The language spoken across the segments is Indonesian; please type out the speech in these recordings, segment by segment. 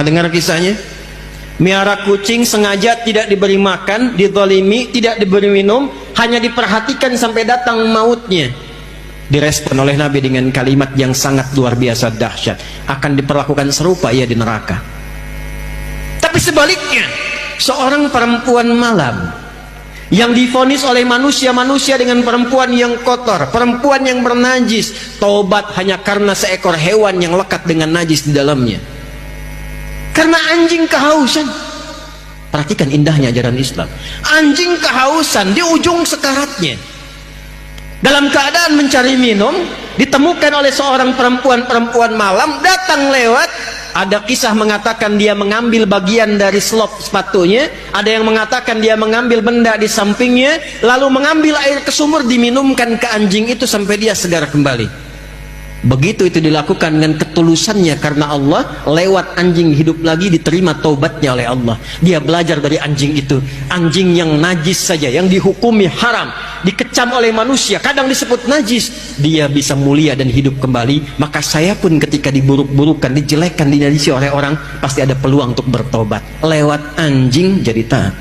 Pernah dengar kisahnya? Miara kucing sengaja tidak diberi makan, dizalimi, tidak diberi minum, hanya diperhatikan sampai datang mautnya. Direspon oleh Nabi dengan kalimat yang sangat luar biasa dahsyat, akan diperlakukan serupa ia di neraka. Tapi sebaliknya, seorang perempuan malam yang divonis oleh manusia-manusia dengan perempuan yang kotor, perempuan yang bernajis, taubat hanya karena seekor hewan yang lekat dengan najis di dalamnya. Karena anjing kehausan. Perhatikan indahnya ajaran Islam. Anjing kehausan di ujung sekaratnya, dalam keadaan mencari minum, ditemukan oleh seorang perempuan malam, datang lewat. Ada kisah mengatakan dia mengambil bagian dari selop sepatunya, ada yang mengatakan dia mengambil benda di sampingnya, lalu mengambil air ke sumur, diminumkan ke anjing itu sampai dia segar kembali. Begitu itu dilakukan dengan ketulusannya karena Allah, lewat anjing hidup lagi, diterima taubatnya oleh Allah. Dia belajar dari anjing itu. Anjing yang najis saja, yang dihukumi haram, dikecam oleh manusia, kadang disebut najis, dia bisa mulia dan hidup kembali. Maka saya pun ketika diburuk-burukan, dijelekkan, dinajisi oleh orang, pasti ada peluang untuk bertobat. Lewat anjing jadi taat.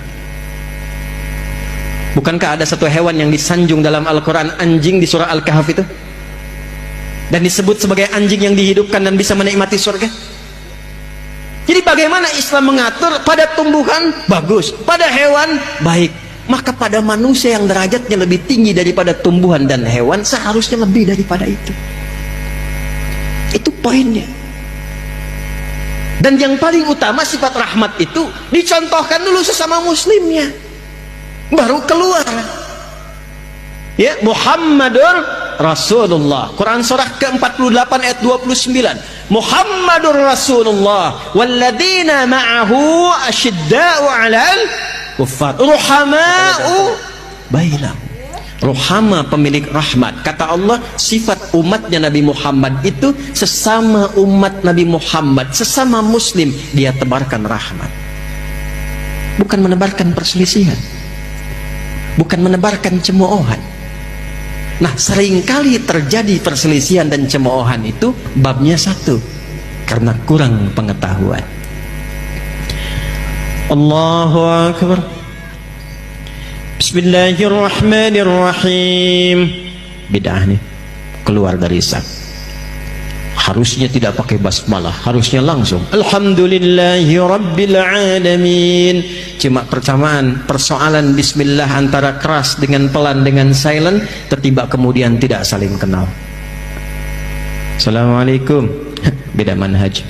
Bukankah ada satu hewan yang disanjung dalam Al-Quran, anjing di surah Al-Kahf itu, dan disebut sebagai anjing yang dihidupkan dan bisa menikmati surga? Jadi bagaimana Islam mengatur? Pada tumbuhan bagus, pada hewan baik, maka pada manusia yang derajatnya lebih tinggi daripada tumbuhan dan hewan seharusnya lebih daripada itu. Itu poinnya. Dan yang paling utama, sifat rahmat itu dicontohkan dulu sesama muslimnya, baru keluar. Ya, Muhammadur Rasulullah. Quran surah ke-48 ayat 29. Muhammadur Rasulullah walladzina ma'ahu asyidda'u 'alal kuffar ruhama'u bainahum. Ruhama, pemilik rahmat. Kata Allah, sifat umatnya Nabi Muhammad itu sesama umat Nabi Muhammad, sesama muslim, dia tebarkan rahmat. Bukan menebarkan perselisihan, bukan menebarkan cemoohan. Nah, seringkali terjadi perselisihan dan cemoohan itu babnya satu, karena kurang pengetahuan. Allahu Akbar. Bismillahirrahmanirrahim. Bid'ah nih, keluar dari saf. Harusnya tidak pakai basmalah, harusnya langsung Alhamdulillahi Rabbil Alamin. Cuma persoalan bismillah antara keras dengan pelan dengan silent, tiba kemudian tidak saling kenal. Assalamualaikum. Beda manhaj.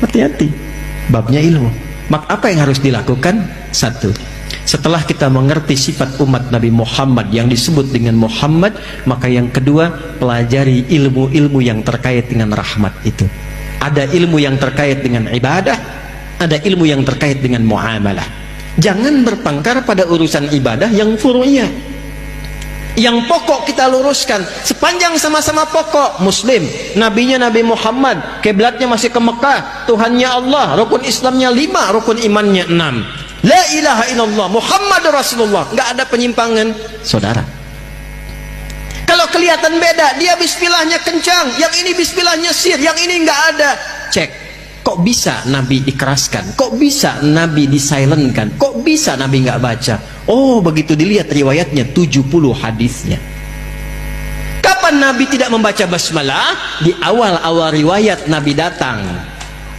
Hati-hati, babnya ilmu. Maka apa yang harus dilakukan? Satu, setelah kita mengerti sifat umat Nabi Muhammad yang disebut dengan Muhammad, maka yang kedua, pelajari ilmu-ilmu yang terkait dengan rahmat itu. Ada ilmu yang terkait dengan ibadah, ada ilmu yang terkait dengan muamalah. Jangan berpangkar pada urusan ibadah yang furu'iyah. Yang pokok kita luruskan, sepanjang sama-sama pokok. Muslim, nabinya Nabi Muhammad, kiblatnya masih ke Mekah, Tuhannya Allah, rukun Islamnya 5, rukun imannya 6. La ilaha illallah Muhammad Rasulullah, nggak ada penyimpangan, saudara. Kalau kelihatan beda, dia bismillahnya kencang, yang ini bismillahnya sir, yang ini nggak ada, cek. Kok bisa Nabi dikeraskan? Kok bisa Nabi disilentkan? Kok bisa Nabi nggak baca? Oh, begitu dilihat riwayatnya 70 hadisnya. Kapan Nabi tidak membaca basmalah? Di awal-awal riwayat Nabi datang,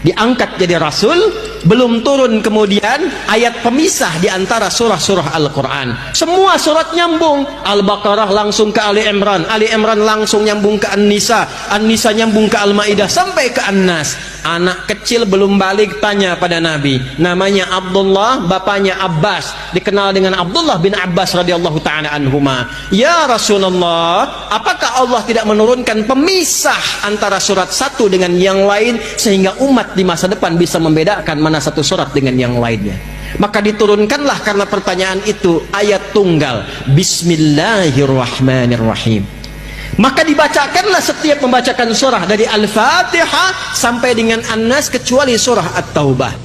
diangkat jadi Rasul, belum turun kemudian ayat pemisah di antara surah-surah Al-Quran. Semua surat nyambung. Al-Baqarah langsung ke Ali Imran, Ali Imran langsung nyambung ke An-Nisa, An-Nisa nyambung ke Al-Maidah sampai ke An-Nas. Anak kecil belum balik tanya pada Nabi, namanya Abdullah, bapaknya Abbas, dikenal dengan Abdullah bin Abbas radhiyallahu ta'ala anhuma. Ya Rasulullah, apakah Allah tidak menurunkan pemisah antara surat satu dengan yang lain sehingga umat di masa depan bisa membedakan mana satu surat dengan yang lainnya? Maka diturunkanlah karena pertanyaan itu ayat tunggal, Bismillahirrahmanirrahim. Maka dibacakanlah setiap membacakan surah dari Al-Fatihah sampai dengan An-Nas kecuali surah At-Taubah.